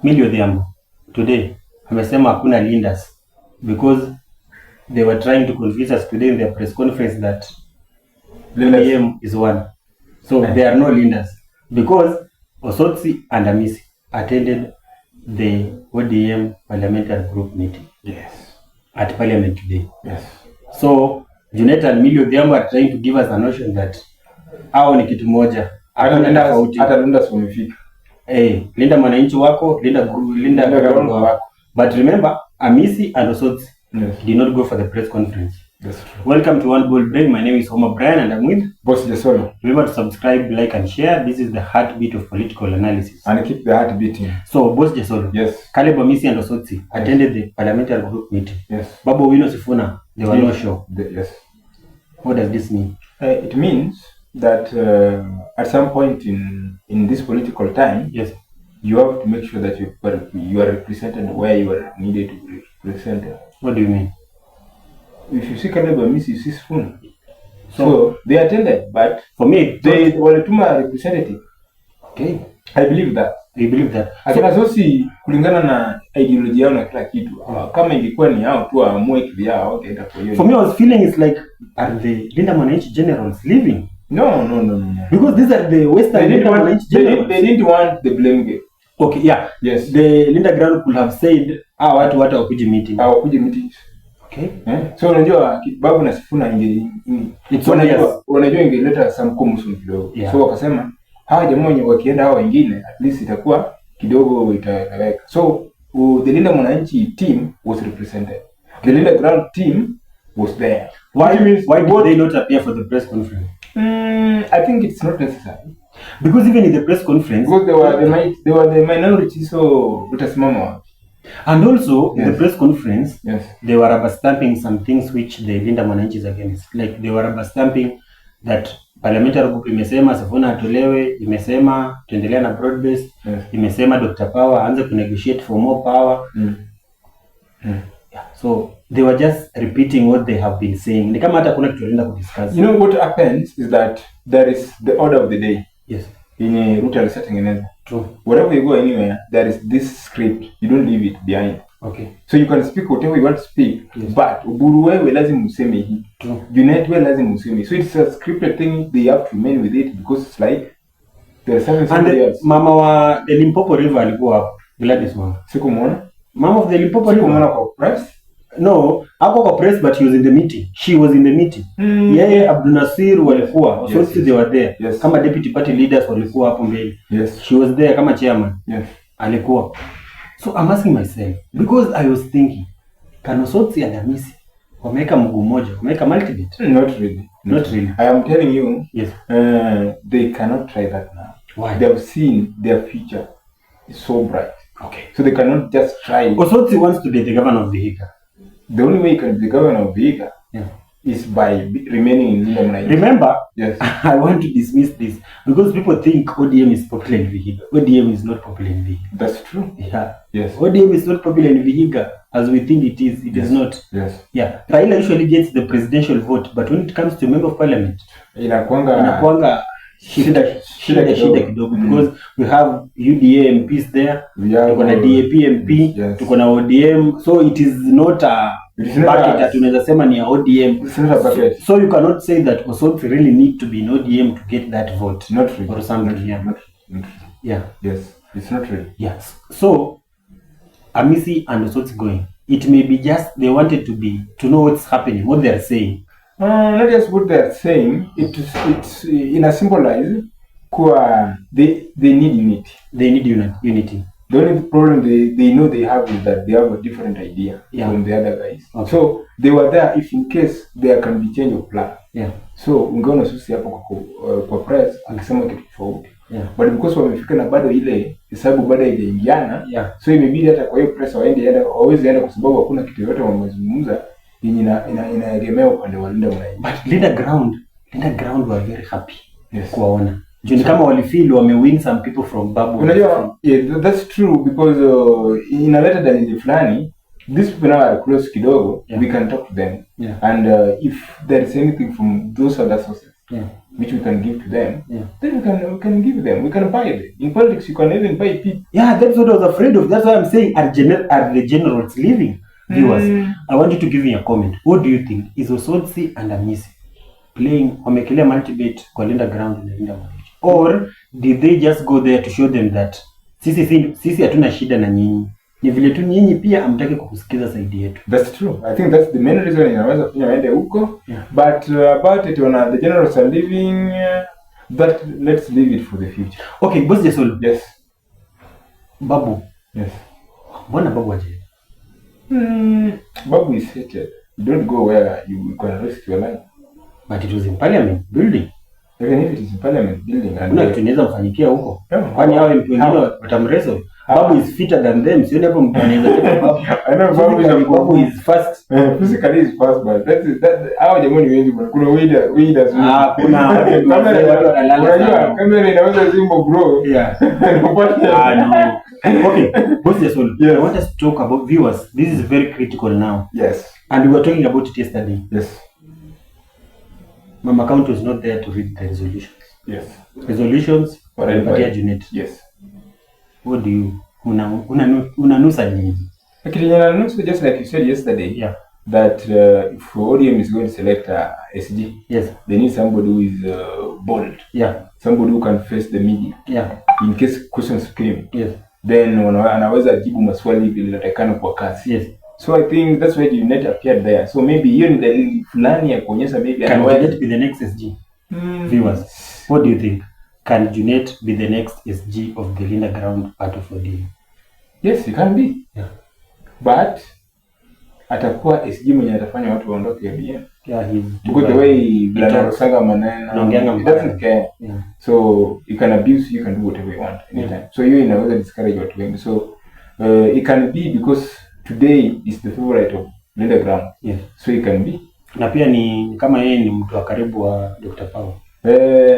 Millie Odhiambo today amesema hakuna leaders because they were trying to convince us today in their press conference that ODM is one. So there are no leaders because Osotsi and Amisi attended the ODM parliamentary group meeting. Yes. At parliament today. Yes. So Junet and Millie Odhiambo are trying to give us a notion that hao ni kitu moja. Hata leaders wamefika. Linda mwananchi wako, Linda ground wako. But remember, Amisi and Osotsi did not go for the press conference. That's true. Welcome to One Bold Brain. My name is Homer Brian and I'm with Boss Jesolo. Remember to subscribe, like and share. This is the heartbeat of political analysis. And keep the heart beating. So, Boss Jesolo. Yes. Caleb Amisi and Osotsi attended the parliamentary group meeting. Yes. Babu Owino Sifuna, they were no show. Yes. What does this mean? It means that at some point in this political time, yes, you have to make sure that you are represented where you are needed to be represented. What do you mean? If you see Caleb Amisi, you see Sifuna. So they attended, but for me, they were a representative. Okay. I believe that. You believe that? Akina sosi kulingana na ideology yao na kila kitu. Kama ingekuwa ni hao tu amue kivyao wakaenda kwa hiyo. For me, I was feeling it's like, are the Linda Mwananchi generals leaving? No. Because these are the Western Linda Mwananchi generals. They didn't want the blame game. Okay, yeah. Yes. The Linda ground could have said, watu wakuje meeting. Wakuje meeting. Okay. So unajua Babu na Sifuna wanajua ingeleta some commotion kidogo. Yeah. So wakasema hawa jamaa wenye wakienda hawa wengine at least itakuwa kidogo itaeleweka. So the Linda Mwananchi team was represented. The Linda ground team was there. Why did they not appear for the press conference? I think it's not necessary. Because even in the press conference, because they were the minority, so utasimama wapi? And also, in the press conference, yes, they were rubber stamping some things which the Linda Mwananchi is against. Like they were rubber stamping that parliamentary group imesema Sifuna atolewe, imesema tuendelea na broad based, imesema Dr. Power aanze to negotiate for more power. Yeah. So they were just repeating what they have been saying. Ni kama hata kuna kitu tunaenda kudiscuss. You know what happens is that there is the order of the day. Yes. In Ruto alisatengeneza. True. Wherever you go anywhere, there is this script. You don't leave it behind. Okay. So you can speak whatever you want to speak, yes, but Uburu wewe lazima useme hii. True. Junet wewe lazima useme. So it's a scripted thing. They have to remain with it because it's like there's something else. Mama wa the Limpopo River alikuwa hapo. Gladys Wanga. Sikumuona. Mama of the Limpopo River. Sikumuona kwa press. No, hapo kwa press, but he was in the meeting. She was in the meeting. Yeye Abdul Nasir walikuwa. Also they were there. Yes. Kama deputy party leaders walikuwa hapo mbele. Yes. She was there kama chairman. Yes. Alikuwa. So I'm asking myself because I was thinking, can Osotsi and Amisi wameka mguu mmoja, wameka multibit? Not really. Not really. I am telling you, yes, they cannot try that now. Why? They have seen their future is so bright. Okay. So they cannot just try. Osotsi wants to be the governor of Vihiga. The only way you can be the governor of Vihiga, is by remaining in Linda Mwananchi. Remember, yes, I want to dismiss this because people think ODM is popular in Vihiga. ODM is not popular in Vihiga. That's true. Yeah. Yes. ODM is not popular in Vihiga as we think it is. It is not. Yes. Yeah. Raila usually gets the presidential vote, but when it comes to member of parliament, inakuanga shida kidogo because we have UDA MPs there, tuko na DAP MP, tuko na ODM, so it is not a bucket that tunaweza sema ni ODM. It's not a bucket. So you cannot say that Osotsi really need to be in ODM to get that vote. Not really. Or something. Yeah. Not Yeah. Yes. It's not really. Yes. So Amisi and Osotsi going. It may be just they wanted to know what's happening, what they are saying. Not just what they are saying. It's in a symbolize. They need unity. They need unity. The only problem they know they have is that they have a different idea from the other guys. Okay. So they were there if in case there can be change of plan. Yeah. So ungeona sisi hapo kwa press akisema kitu tofauti. Yeah. But because wamefika na bado ile hesabu bado haijaingiana, so imebidi hata kwa hiyo press waweze enda kwa sababu hakuna kitu yote wamezungumza yenye inaegemea upande wa Linda Mwananchi. But Linda ground were very happy. Yes. Kuwaona. Juni kama walifeel wamewin some people from Babu. Unajua, yeah, that's true because in a letter than in the flani, these people now are close kidogo, we can talk to them. Yeah. And if there is anything from those other sources, which we can give to them, Yeah. then we can give them. We can buy them. In politics, you can even buy people. Yeah, that's what I was afraid of. That's why I'm saying, are the generals leaving? Viewers, I want you to give me a comment. What do you think? Is Osotsi and Amisi playing wamekelea multibet kwa Linda Ground na Linda Mwananchi? Or did they just go there to show them that sisi hatuna shida na nyinyi, ni vile tu nyinyi pia amtaki kukusikiza saidi yetu? That's true. I think that's the main reason inaweza kufanya waende huko. Yeah. But about it, when the generals are leaving, that let's leave it for the future. Okay, boss Jesolo. Yes. Babu. Yes. Mbona Babu aje? Babu is hated. You don't go where you can risk your life. But it was in parliament building. Even if it is in parliament building. And kuna kitu inaweza mfanyikia huko. Yeah. Kwani hao wengine watamreso? Babu is fitter than them. Sioni hapo mtu anaweza tena Babu. I know Babu is fast. Physically is fast, but that hao jamani wengi kuna weeders. Kuna watu wanalala. Kamera inaweza zimbo bro. Yeah. No. Okay, boss Jesolo. Yes. I want us to talk about viewers. This is very critical now. Yes. And we were talking about it yesterday. Yes. Mama Count was not there to read the resolutions. Yes. Resolutions walipatia Junet. Yes. What do you unanusa nini? Actually, just like you said yesterday, Yeah. that if ODM is going to select SG, Yes. they need somebody who is bold, Yeah. somebody who can face the media Yeah. in case questions came. Yes. Then anaweza jibu maswali vile inatakana kwa kasi. Yes. So I think that's why Junet appeared there. So maybe hiyo ni dalili fulani ya kuonyesha maybe Can Junet be the next SG? Viewers, what do you think? Can Junet be the next SG of the Linda Ground part of ODM? Yes, it can be. Yeah. But atakuwa SG mwenye atafanya watu waondoke ODM. Yeah, he's Because the way Blanarosanga maneno, he doesn't care. Yeah. So you can abuse, you can do whatever you want anytime. Yeah. So hiyo inaweza discourage watu wengi. So it can be because today is the favorite of Linda Ground. Yes. So it can be. Na pia ni kama yeye ni mtu wa karibu wa Dr. Power.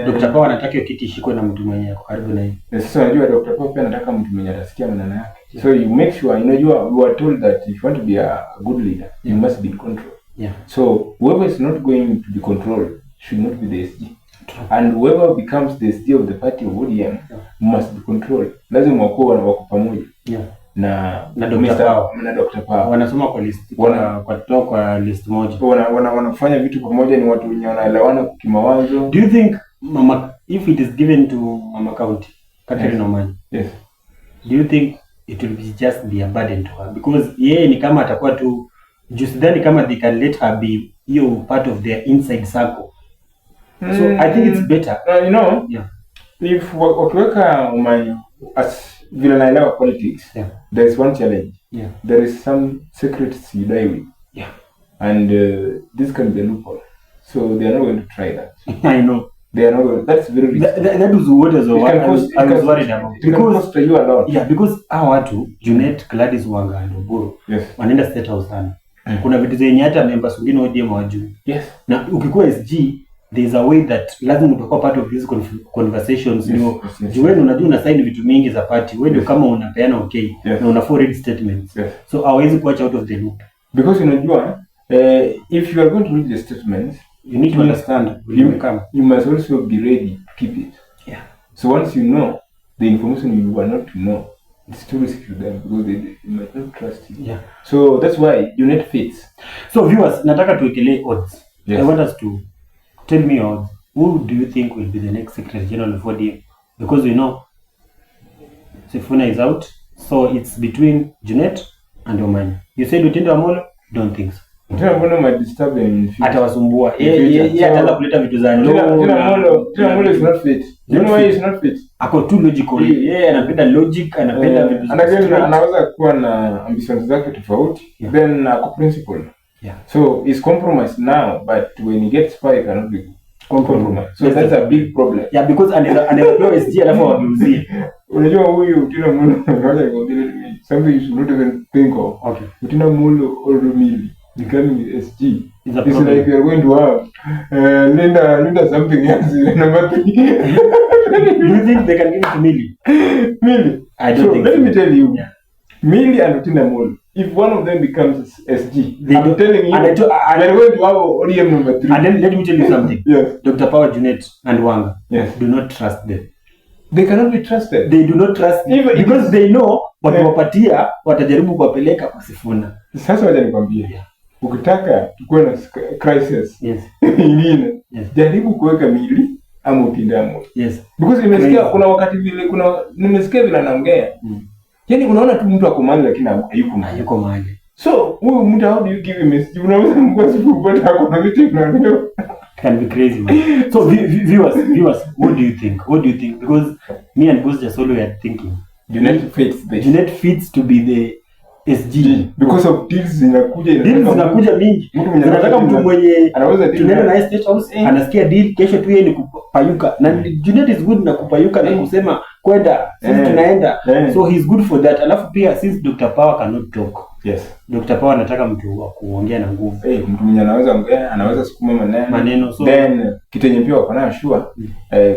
Dr. Power anataka hiyo kiti ishikwe na mtu mwenye ako karibu na yeye. Sasa unajua Dr. Power pia anataka mtu mwenye atasikia maneno yake. Yeah. So you make sure, unajua we were told that if you want to be a good leader, you must be in control. Yeah. So whoever is not going to be controlled should not be the SG. True. And whoever becomes the SG of the party of ODM must be controlled. Lazima wako pamoja. Yeah. Na Dr. Power wanasoma kwa list kwa list moja. Wanafanya vitu pamoja, ni watu wenye wanaelewana kimawazo. Do you think if it is given to Mama County, Catherine Omani? Yes. Do you think it will just be a burden to her? Because yeye ni kama atakuwa tu sidhani kama they can let her be part of their inside circle. So I think it's better. You know, yeah. If wakiweka Omani as vile naelewa politics, yeah. There is one challenge. Yeah. There is some secrets you die with. Yeah. And this can be a loophole. So they are not going to try that. I know. They are not going. That's very risky. That was what I was worried about. It can cost you a lot. Yeah, because hawa watu Junet, Gladys Wanga and Oburu, yes, wanaenda state house sana. Kuna vitu zenye hata members wengine ODM hawajui. Yes. Na ukikuwa SG, there is a way that lazima utakuwa part of these conversations. Yes, Ndio yes. Juwen unajua una sign vitu mingi za party. Wewe ndio kama unapeana okay, yes, na una forward statements. Yes. So hawezi kuacha out of the loop. Because unajua if you are going to read the statements, you need to understand you must also be ready to keep it. Yeah. So once you know the information you are not to know, it's too risky to them because they might not trust you. Yeah. So that's why Junet fits. So viewers, nataka tuwekelee odds. Yes. I want us to tell me odds. Who do you think will be the next Secretary General of ODM? Because we know Sifuna is out, so it's between Junet and Omani. You said Otiende Amolo? Don't think so. Otiende Amolo might disturb them in future. Atawasumbua. Yeye ataanza kuleta vitu za Otiende Amolo is not fit. You know why he is not fit? Ako too logical. Yeye anapenda logic, anapenda vitu za straight. Anaweza kuwa na ambitions zake tofauti. Yeah. Then ako principle. Yeah. So he's compromised now, but when he gets far, he cannot be compromised. So that's a big problem. Yeah, because anapewa SG alafu wageuzie. Unajua huyu Otiende Amolo something you should not even think of. Okay. Otiende Amolo or Mili becoming SG. It's like we are going to have Linda something else number 3. Do you think they can give it to Mili? Mili? I don't think so. Let me so. tell you. Yeah. Mili and Otiende Amolo. if one of them becomes SG, They I'm don't- telling you, and I do- they're going to have ODM number 3. And then let me tell you something. Yes. Dr. Power, Junet and Wanga, Yes. do not trust them. They cannot be trusted. They do not trust them Even because if- they know wakiwapatia watajaribu kuwapeleka kwa Sifuna. Sasa wacha nikwambie. Yeah. Ukitaka tukuwe na crisis Yes. nyingine, Yes. jaribu kuweka mili ama utindamo. Yes. Because nimesikia Crazy. kuna wakati vile nimesikia vile anaongea. Yaani unaona tu mtu ako mahali lakini hayuko mahali. Yuko mahali. So, huyu mtu how do you give him message? Unaweza mkua sifu upate ako na meeting na leo. Can be crazy, man. So viewers, what do you think? What do you think? Because me and Boss Jasolo are thinking Junet fits this. Junet fits to be the SG Because of deals zinakuja deals zinakuja mingi. Mtu mwenye Zinataka mtu mwenye anaweza deal tunaenda na- na State House anasikia deal, kesho tu yeye ni kupayuka. Na Junet is good na kupayuka na kusema kwenda sisi tunaenda. So he's good for that. Alafu pia since Dr. Power cannot talk. Yes. Dr. Power anataka mtu wa kuongea na nguvu. Mtu mwenye anaweza ongea, anaweza sukuma Maneno, so then kitenye pia wako nayo sure.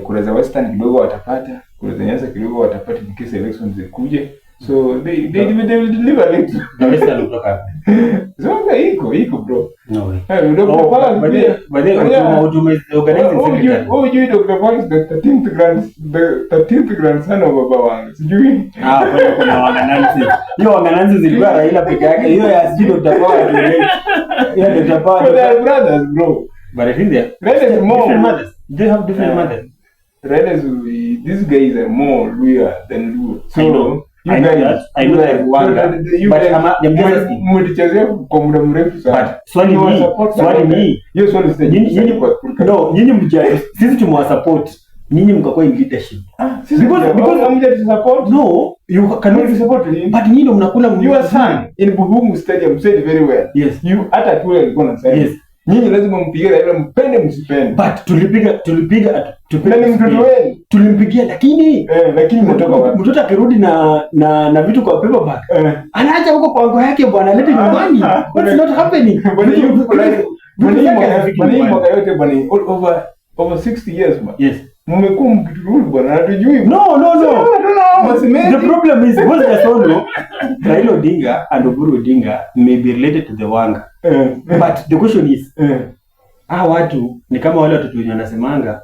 Kura za Western kidogo watapata, kura za Nyanza kidogo watapata in case elections zikuje. So they will deliver it. the Western kutoka hapa. Zonga iko bro. No way. Dr. Power But then Utuma is the organizing secretary. you Dr. Power is the 13th grandson of Baba Wanga. Sijui. Kuna wangananzi. Hiyo wangananzi zilikuwa Raila peke yake. Hiyo ya sijui Dr. Power. Hiyo Dr. Power. But they are brothers, bro. But I think they Raila is more different mothers. They have different mothers. Raila is these guys are more Luya than Luo. So I know. you I know guys, that. I know that Wanga. But I'm just asking. Mmetichezea kwa muda mrefu sana. But swali You ni support swali support. ni Hiyo swali stage. nyinyi mja sisi tumewasupport. Nyinyi mkakuwa in leadership. Because I'm just support. No, you cannot support him. But nyinyi ndo mnakula Your son in Buhungu Stadium said very well. Yes. You hata tu alikuwa anasema. Yes. Nyinyi lazima mpige Raila, mpende msipende. But tulipiga Na ni mtoto wenu. tulimpigia lakini Lakini mtoto wapi? mtoto akirudi na vitu kwa paperback anaacha huko kwa ngo yake bwana, lete nyumbani. What's not happening? Bwana hii mwaka yote bwana, over 60 years bwana. Yes. Mmekuwa mkiturudi bwana, hatujui. No. Masemeni. The problem is Boss Jasolo, Raila Odinga and Oburu Odinga may be related to the Wanga. But the question is watu ni kama wale watoto wenye wanasemanga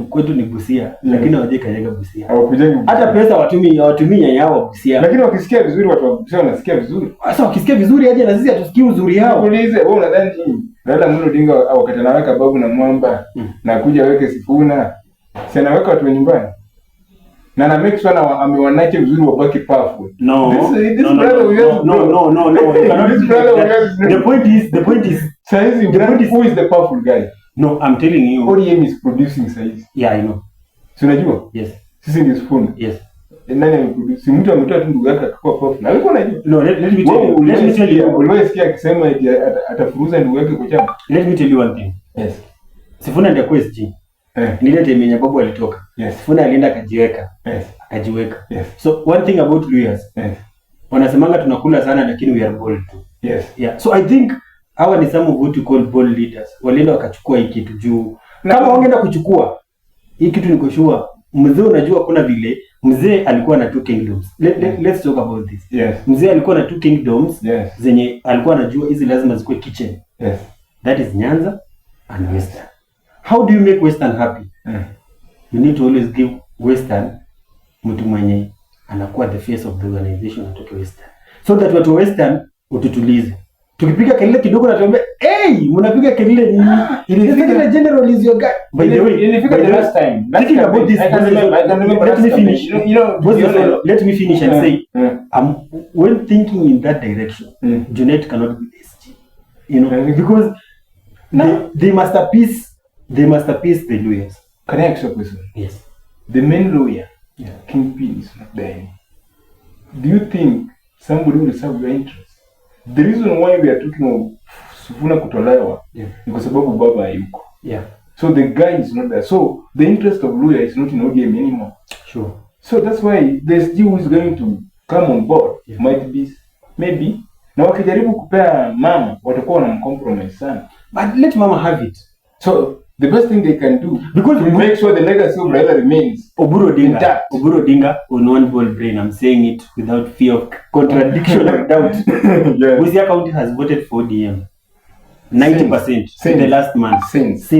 kwetu ni Busia lakini hawajui kanyaga Busia. Hawakujenga. Hata pesa watumii nyanya wa Busia. Lakini wakisikia vizuri watu wa Busia wanasikia vizuri. Sasa wakisikia vizuri aje na sisi hatusikii uzuri yao. Ulize wewe unadhani nini? Raila Amolo Odinga wakati anaweka Babu na Mwamba na kuja weke Sifuna. Si anaweka watu wa nyumbani. Na na make sure amewanache vizuri wabaki powerful. No. This brother we have No. The point is Saizi who is the powerful guy? No, I'm telling you. ODM is producing saizi. Yeah, I know. Si unajua? Yes. Sisi ndio Sifuna. Yes. Nani ameproduce? Si mtu ametoa tu ndugu yake akakuwa powerful. Alikuwa anajua. No, let me tell you. Uliwasikia akisema eti atafuruza ndugu yake kwa chama. Let me tell you one thing. Yes. Sifuna ndio kwa SG. Nile time yenye Babu alitoka. Yes. Sifuna alienda akajiweka. Yes. Akajiweka. Yes. So one thing about Luyas. Yes. Wanasemanga tunakula sana lakini we are bold too. Yes. Yeah. So I think hawa ni some of what you call bold leaders. Walienda wakachukua hii kitu juu. Kama wangeenda kuchukua hii kitu niko sure mzee, unajua kuna vile mzee alikuwa na 2 kingdoms. Let's talk about this. Yes. Mzee alikuwa na 2 kingdoms. Yes. Zenye alikuwa anajua hizi lazima zikuwe kitchen. Yes. That is Nyanza and Western. How do you make Western happy? You need to always give Western mtu mwenye anakuwa the face of the organization atoke Western. So that watu Western ututulize. Tukipiga kelele kidogo na tuambie, "Hey, mnapiga kelele nini? Ilifika general is your guy." By the way, ilifika the last time. Thinking about this, I can remember let me finish. Let me finish and say, when thinking in that direction, Junet cannot be SG. Because they masterpiece the lawyers. Can I ask you a question? Yes. The main lawyer, Kingpin, is not there. Do you think somebody will serve your interest? The reason why we are talking of Sifuna kutolewa ni kwa sababu baba hayuko. Yeah. So the guy is not there. So the interest of lawyer is not in ODM anymore. Sure. So that's why the SG who is going to come on board might be maybe na wakijaribu kupea mama watakuwa wanamcompromise sana. But let mama have it. So the best thing they can do Because to make sure the legacy of Raila remains Oburu intact. Odinga on one ball brain. I'm saying it without fear of contradiction or doubt. Yes. Busia County has voted for ODM 90% in the last month. Since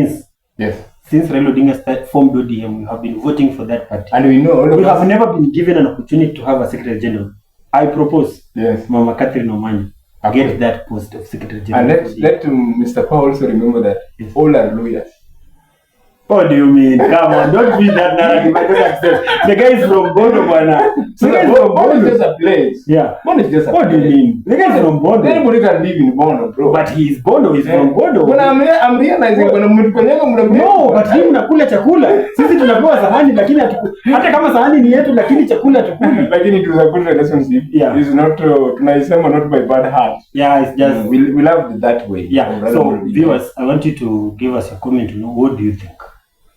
Yes. Raila Odinga formed ODM, we have been voting for that party. And we know all of We us. have never been given an opportunity to have a Secretary General. I propose Yes. Mama Catherine Omanyi Okay. get that post of Secretary And General. let Mr. Paul also remember that Yes. all are lawyers. What do you mean? Come on, don't feed that narrative. I don't accept. The guy is from Bondo, bwana. So The guy is from Bondo is Bondo. just a place. Yeah. Bondo is just a What do you place. mean? The guy is from Bondo. Anybody can live in Bondo, bro. But he is Bondo. He's from Bondo. When I'm realizing when I'm No, but hii unakula chakula. Sisi tunapewa sahani lakini hata kama sahani ni yetu lakini chakula tukuli. Lakini it was a good relationship. Yeah. It's not tunaisema not by bad heart. Yeah, it's just We love it that way. yeah. So viewers, I want you to give us your comment to know what do you think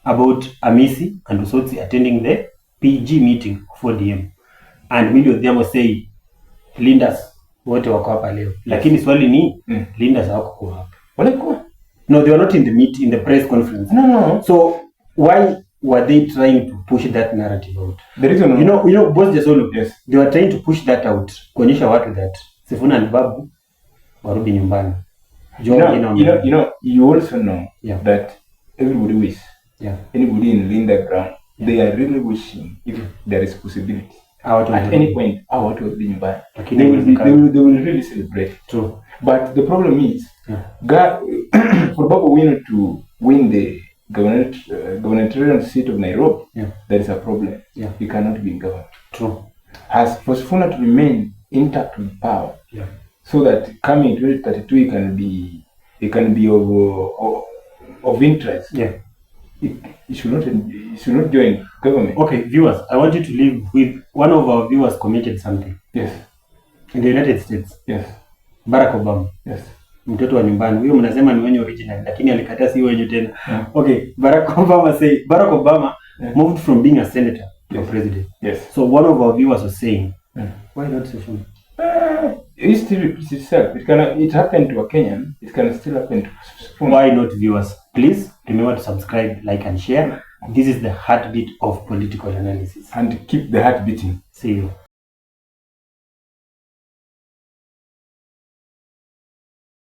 about Amisi and Osotsi attending the PG meeting for DM. And Millie Odhiambo say Lindas wote wako hapa leo. Lakini swali ni Lindas hawako hapa. Walikuwa? No, they were not in the press conference. No. So why were they trying to push that narrative out? The reason You know, Boss Jasolo, yes. They were trying to push that out. Kuonyesha watu that Sifuna and Babu warudi nyumbani. You also know that everybody wishes. Yeah. Anybody in Linda ground, they are really wishing if there is possibility. At any point, what will be nyumbani. Okay, they will really celebrate. True. But the problem is, for Babu Wino to win the gubernatorial seat of Nairobi, there is a problem. Yeah. He cannot be in government. True. As for Sifuna to remain intact with power, so that coming 2032 he can be of interest. Yeah. He should not join government. Okay, viewers, I want you to leave with one of our viewers commented something. Yes. In the United States. Yes. Barack Obama. Yes. Mtoto wa nyumbani. Huyo mnasema ni wenye original lakini alikataa si wenye tena. Yeah. Okay, Barack Obama moved from being a senator to a president. Yes. So one of our viewers was saying, why not Sifuna? History repeats itself. It happened to a Kenyan. It can still happen to Sifuna. Why not, viewers? Please remember to subscribe, like and share. This is the heartbeat of political analysis. And keep the heart beating. See you.